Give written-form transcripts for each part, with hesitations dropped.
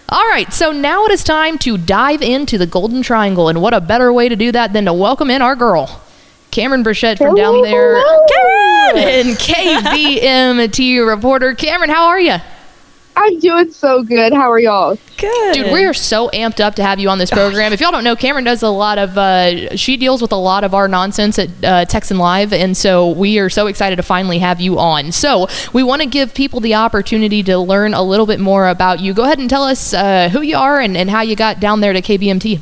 All right, so now it is time to dive into the Golden Triangle, and what a better way to do that than to welcome in our girl, Camryn Burchett from down there. Camryn! KBMT Reporter. Camryn, how are you? I'm doing so good. How are y'all? Good. Dude, we are so amped up to have you on this program. If y'all don't know, Camryn does a lot of, she deals with a lot of our nonsense at Texan Live, and so we are so excited to finally have you on. So we want to give people the opportunity to learn a little bit more about you. Go ahead and tell us who you are and how you got down there to KBMT.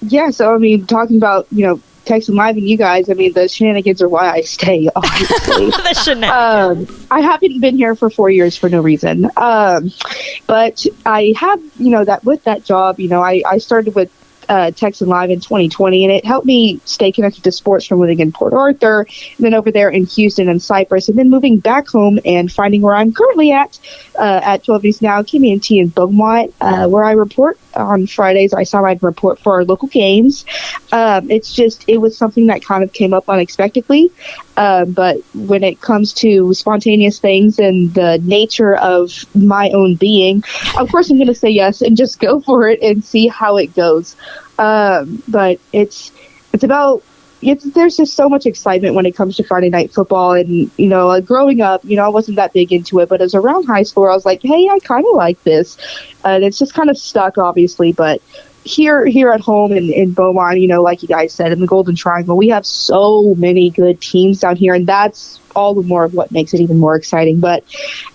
Yeah, so I mean, talking about, Texan Live and you guys, I mean, the shenanigans are why I stay, obviously. The shenanigans. I haven't been here for 4 years for no reason. But I have, that with that job, I started with Texan Live in 2020, and it helped me stay connected to sports from living in Port Arthur, and then over there in Houston and Cypress, and then moving back home and finding where I'm currently at 12 News Now, KBMT in Beaumont, where I report on Fridays. I sideline report for our local games. It was something that kind of came up unexpectedly. But when it comes to spontaneous things and the nature of my own being, of course I'm going to say yes and just go for it and see how it goes. But there's just so much excitement when it comes to Friday night football. And, growing up, I wasn't that big into it, but as around high school, I was like, hey, I kind of like this. And it's just kind of stuck, obviously, but here at home in Beaumont, like you guys said, in the Golden Triangle, we have so many good teams down here, and that's all the more of what makes it even more exciting. But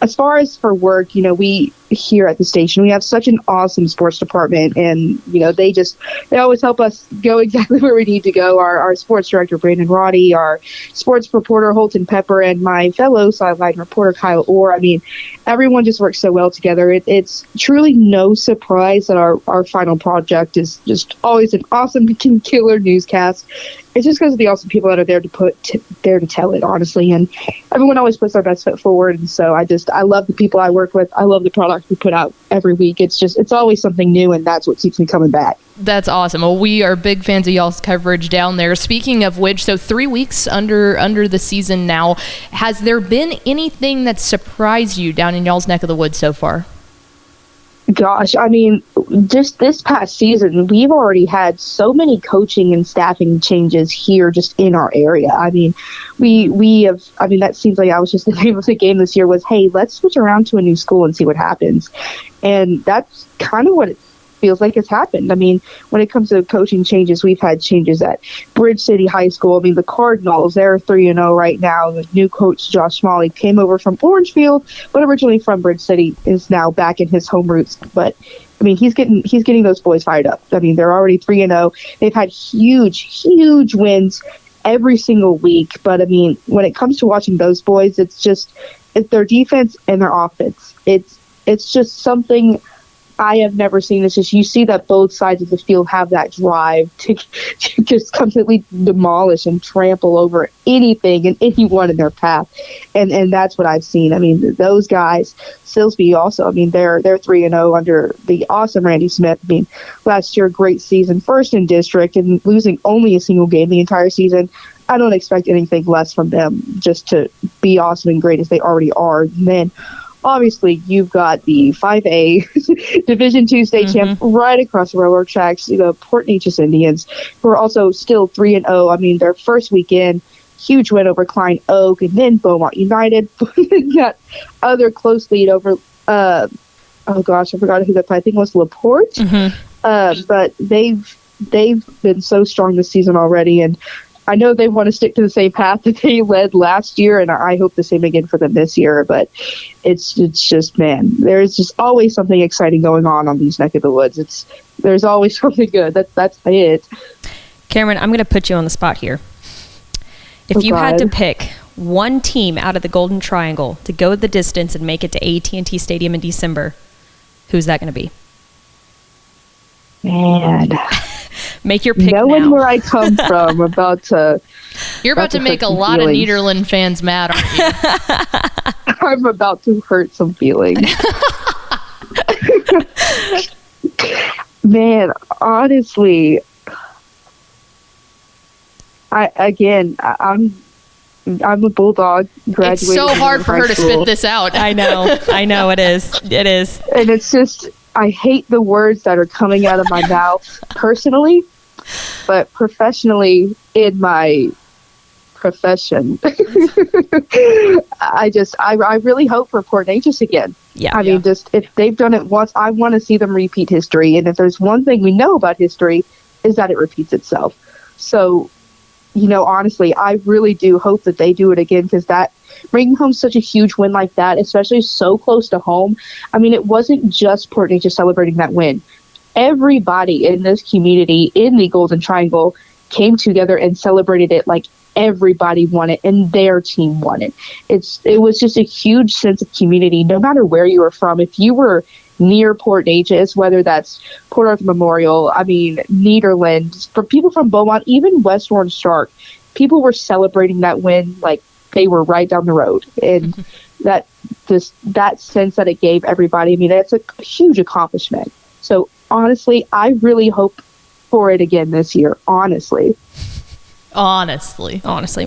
as far as for work, we here at the station, we have such an awesome sports department, and they always help us go exactly where we need to go. Our sports director Brandon Roddy, our sports reporter Holton Pepper, and my fellow sideline reporter Kyle Orr. I mean, everyone just works so well together. It's truly no surprise that our final project is just always an awesome killer newscast. It's just because of the awesome people that are there to tell it, honestly. And everyone always puts their best foot forward. And so I love the people I work with. I love the product we put out every week. It's always something new, and that's what keeps me coming back. That's awesome. Well, we are big fans of y'all's coverage down there. Speaking of which, so 3 weeks under the season now, has there been anything that surprised you down in y'all's neck of the woods so far? Gosh, I mean, just this past season, we've already had so many coaching and staffing changes here just in our area. I mean, that seems like that was just the name of the game this year was, hey, let's switch around to a new school and see what happens. And that's kind of what it feels like it's happened. I mean, when it comes to coaching changes, we've had changes at Bridge City High School. I mean, the Cardinals, they're 3-0 right now. The new coach, Josh Smalley, came over from Orangefield, but originally from Bridge City, is now back in his home roots. But I mean, he's getting those boys fired up. I mean, they're already 3-0. They've had huge wins every single week. But I mean, when it comes to watching those boys, it's their defense and their offense. It's just something I have never seen. It's just you see that both sides of the field have that drive to just completely demolish and trample over anything and anyone in their path, and that's what I've seen. I mean, those guys, Silsby also. I mean, they're 3-0 under the awesome Randy Smith. I mean, last year great season, first in district, and losing only a single game the entire season. I don't expect anything less from them, just to be awesome and great as they already are. And then obviously, you've got the 5A Division II state champ right across the railroad tracks, the Port Neches Indians, who are also still 3-0. I mean, their first weekend, huge win over Klein Oak, and then Beaumont United got other close lead over. I forgot who they played. I think it was LaPorte. But they've been so strong this season already, and I know they want to stick to the same path that they led last year, and I hope the same again for them this year. But it's just, man, there's just always something exciting going on these neck of the woods. There's always something good. That's it. Camryn, I'm going to put you on the spot here. If you had to pick one team out of the Golden Triangle to go the distance and make it to AT&T Stadium in December, who's that going to be? Man. Make your pick Knowing now. where I come from, You're about to make a lot of Nederland fans mad, aren't you? I'm about to hurt some feelings. Man, honestly, I'm a Bulldog. It's so hard for her to spit this out. I know it is. And it's just, I hate the words that are coming out of my mouth personally, but professionally in my profession, I really hope for Port Neches again. Yeah. I mean, just if they've done it once, I want to see them repeat history. And if there's one thing we know about history, is that it repeats itself. So, honestly, I really do hope that they do it again, because that bringing home such a huge win like that, especially so close to home. I mean, it wasn't just Port Neches celebrating that win. Everybody in this community in the Golden Triangle came together and celebrated it like everybody won it and their team won it. It was just a huge sense of community, no matter where you were from. If you were near Port Neches, whether that's Port Arthur Memorial, Nederland, for people from Beaumont, even West Orange Stark, people were celebrating that win like they were right down the road. And that sense that it gave everybody, that's a huge accomplishment. So honestly, I really hope for it again this year, honestly. Honestly. Honestly.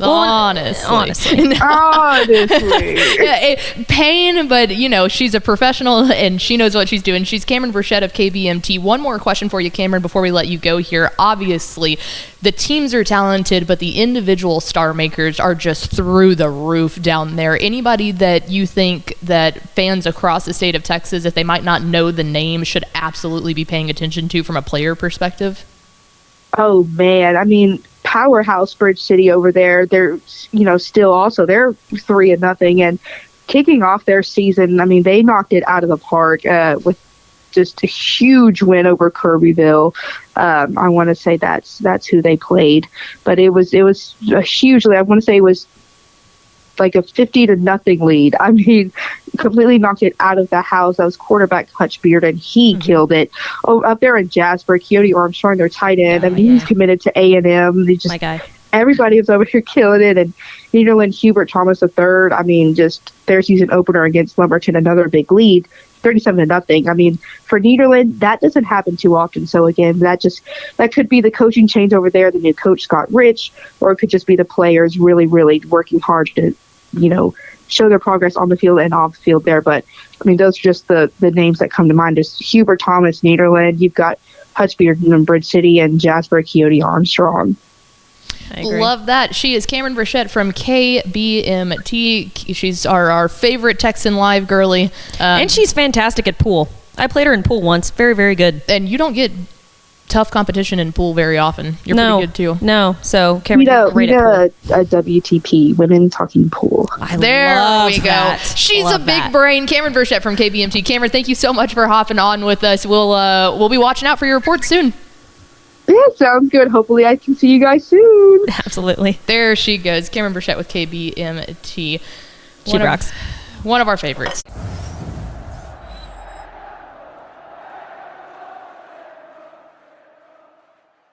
Pain, but she's a professional and she knows what she's doing. She's Camryn Burchett of KBMT. One more question for you, Camryn, before we let you go here. Obviously, the teams are talented, but the individual star makers are just through the roof down there. Anybody that you think that fans across the state of Texas, if they might not know the name, should absolutely be paying attention to from a player perspective? Oh, man. Powerhouse Bridge City over there, they're still also they're 3-0 and kicking off their season. They knocked it out of the park with just a huge win over Kirbyville. I want to say that's who they played, but it was a hugely, I want to say it was like a 50-0 lead. Completely knocked it out of the house. That was quarterback Hutch Beard, and he killed it. Oh, up there in Jasper, Coyote Armstrong, their tight end. He's committed to A&M. My guy. Everybody was over here killing it. And Nederland Hubert Thomas III, just their season opener against Lumberton, another big lead, 37-0. For Nederland, that doesn't happen too often. So again, that could be the coaching change over there, the new coach Scott Rich, or it could just be the players really, really working hard to, show their progress on the field and off the field there. But those are just the names that come to mind. Just Hubert Thomas, Nederland. You've got Hutch Beard in Bridge City, and Jasper Coyote Armstrong. Love that. She is Camryn Burchett from KBMT. She's our favorite Texan Live girly. And she's fantastic at pool. I played her in pool once. Very, very good. And you don't get tough competition in pool very often. You're pretty good too. No. So Camryn, great at pool. A WTP, Women Talking Pool. There we go. That. She's a big brain. Camryn Burchett from KBMT. Camryn, thank you so much for hopping on with us. We'll be watching out for your report soon. Yeah, sounds good. Hopefully I can see you guys soon. Absolutely. There she goes. Camryn Burchett with KBMT. She rocks. One of our favorites.